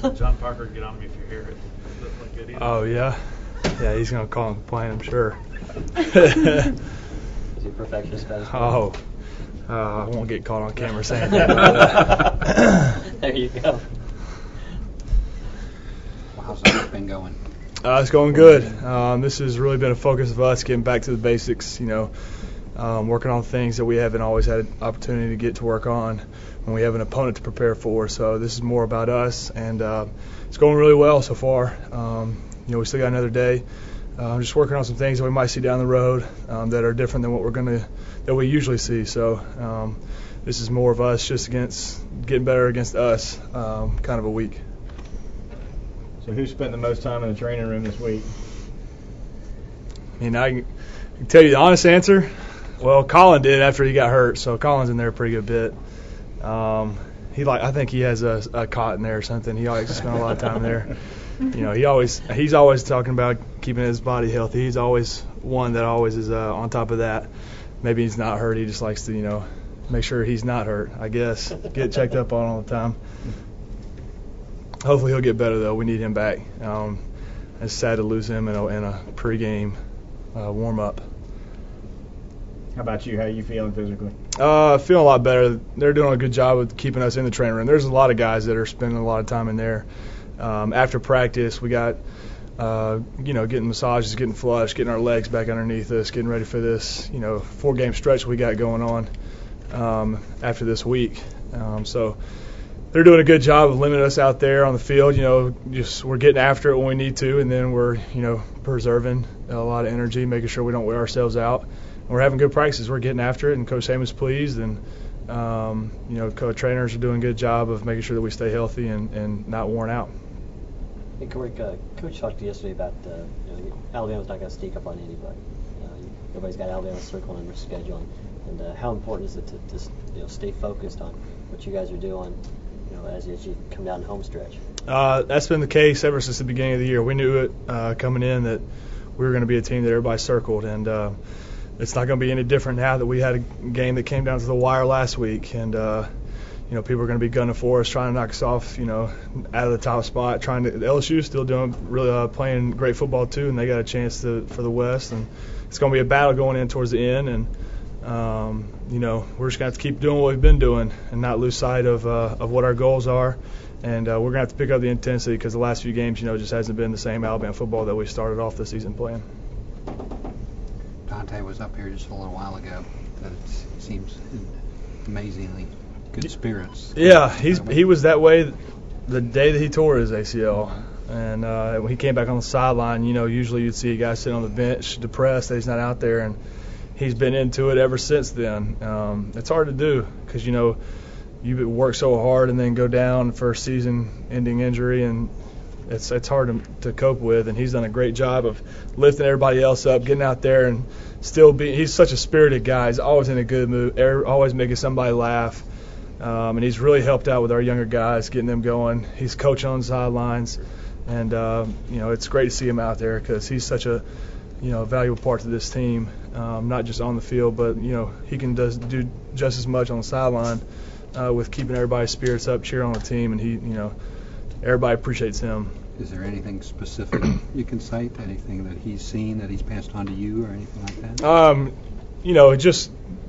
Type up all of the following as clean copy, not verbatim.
John Parker, get on me if you hear it. Doesn't look good either. Oh, yeah? Yeah, he's going to call and complain, I'm sure. Is he a perfectionist about his Oh, I won't get caught on camera saying that. There you go. Well, how's the week been going? It's going good. This has really been a focus of us, getting back to the basics, working on things that we haven't always had an opportunity to get to work on when we have an opponent to prepare for. So this is more about us, and it's going really well so far. We still got another day. I'm just working on some things that we might see down the road that are different than what that we usually see. So this is more of us just getting better against us kind of a week. So who spent the most time in the training room this week? I mean, I can tell you the honest answer. Well, Colin did after he got hurt, so Colin's in there a pretty good bit. I think he has a cot in there or something. He likes to spend a lot of time there. He's always talking about keeping his body healthy. He's always one that always is on top of that. Maybe he's not hurt. He just likes to, make sure he's not hurt, I guess. Get checked up on all the time. Hopefully he'll get better, though. We need him back. It's sad to lose him in a pregame warm-up. How about you? How are you feeling physically? Feeling a lot better. They're doing a good job of keeping us in the training room. There's a lot of guys that are spending a lot of time in there. After practice, we got, getting massages, getting flushed, getting our legs back underneath us, getting ready for this, 4-game stretch we got going on after this week. So they're doing a good job of limiting us out there on the field. We're getting after it when we need to, and then we're, preserving a lot of energy, making sure we don't wear ourselves out. And we're having good practices. We're getting after it, and Coach Haman's pleased, and trainers are doing a good job of making sure that we stay healthy and not worn out. Hey, Cory, Coach talked yesterday about Alabama's not going to sneak up on anybody. Everybody's got Alabama circled on their schedule, and how important is it to stay focused on what you guys are doing, as you come down the home stretch? That's been the case ever since the beginning of the year. We knew it coming in that we were going to be a team that everybody circled, and it's not going to be any different now that we had a game that came down to the wire last week, and people are going to be gunning for us, trying to knock us off, out of the top spot. LSU still playing great football too, and they got a chance for the West, and it's going to be a battle going in towards the end, and we're just going to have to keep doing what we've been doing and not lose sight of what our goals are, and we're going to have to pick up the intensity because the last few games, just hasn't been the same Alabama football that we started off the season playing. Dante was up here just a little while ago. That it seems amazingly good spirits. Yeah, he was that way the day that he tore his ACL. And when he came back on the sideline, usually you'd see a guy sitting on the bench depressed that he's not out there, and he's been into it ever since then. It's hard to do because, you work so hard and then go down for a season-ending injury, and it's hard to cope with. And he's done a great job of lifting everybody else up, getting out there, and he's such a spirited guy. He's always in a good mood, always making somebody laugh. And he's really helped out with our younger guys, getting them going. He's coaching on the sidelines. And, it's great to see him out there because he's such a, valuable part to this team, not just on the field, but, he can do just as much on the sideline with keeping everybody's spirits up, cheering on the team, and everybody appreciates him. Is there anything specific you can cite, anything that he's seen that he's passed on to you or anything like that?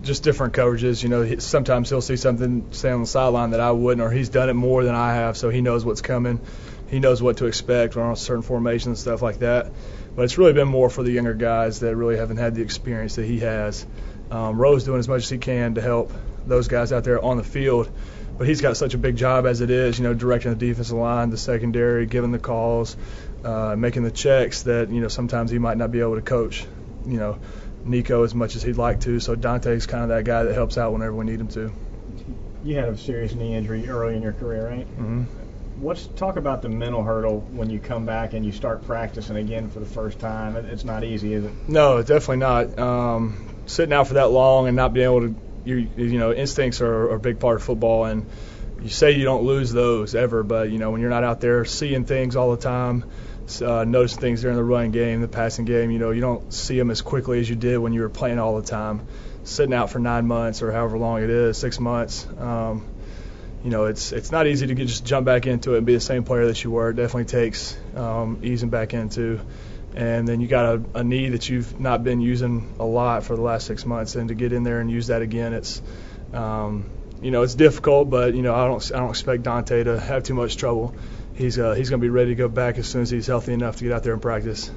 Just different coverages. Sometimes he'll see something stay on the sideline that I wouldn't, or he's done it more than I have, so he knows what's coming. He knows what to expect on certain formations and stuff like that. But it's really been more for the younger guys that really haven't had the experience that he has. Roe's doing as much as he can to help those guys out there on the field, but he's got such a big job as it is, directing the defensive line, the secondary, giving the calls, making the checks that, sometimes he might not be able to coach, Nico as much as he'd like to. So Dante's kind of that guy that helps out whenever we need him to. You had a serious knee injury early in your career, right? Mm-hmm. Talk about the mental hurdle when you come back and you start practicing again for the first time. It's not easy, is it? No, definitely not. Sitting out for that long and not being able to, instincts are a big part of football, and you say you don't lose those ever, but when you're not out there seeing things all the time, noticing things during the running game, the passing game, you don't see them as quickly as you did when you were playing all the time. Sitting out for 9 months or however long it is, 6 months, it's not easy to just jump back into it and be the same player that you were. It definitely takes easing back into. And then you got a knee that you've not been using a lot for the last 6 months, and to get in there and use that again, it's it's difficult, but I don't expect Dante to have too much trouble. He's going to be ready to go back as soon as he's healthy enough to get out there and practice.